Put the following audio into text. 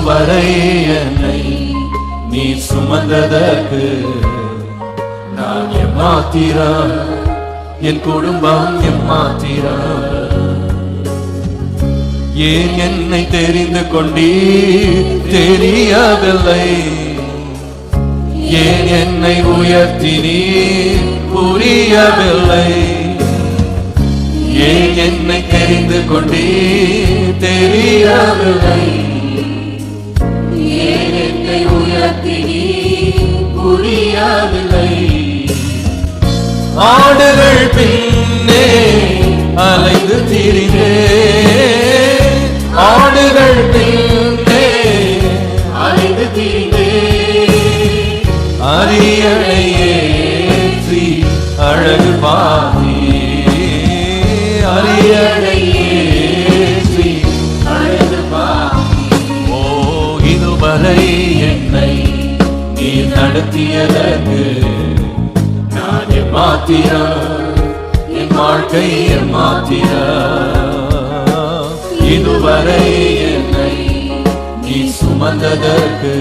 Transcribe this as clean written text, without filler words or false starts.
இதுவரை என்னை நீ சுமந்ததற்கு நான் எம்மாத்திரம், என் குடும்பம் எம்மாத்திரம். ஏன் என்னை தெரிந்து கொண்டீ தெரியவில்லை, ஏன் என்னை உயர்த்தினீ புரியவில்லை, ஏன் என்னை தெரிந்து கொண்டீ தெரியவில்லை, ஏன் என்னை உயர்த்தினீ புரியவில்லை. ஆடுகள் பின்னே அலைந்து திரிந்தே, ஆடுகள் பின்னே அலைந்து திரிந்தே, அரியணையேற்றி அழகு பாதி, அரியணையேற்றி அழகு பாதி. ஓ இதுவரை என்னை நீ நடத்தியதற்கு நான் எம்மாத்திரம், என் வாழ்க்கை எம்மாத்திரம். இதுவரை என்னை நீ சுமந்ததற்கு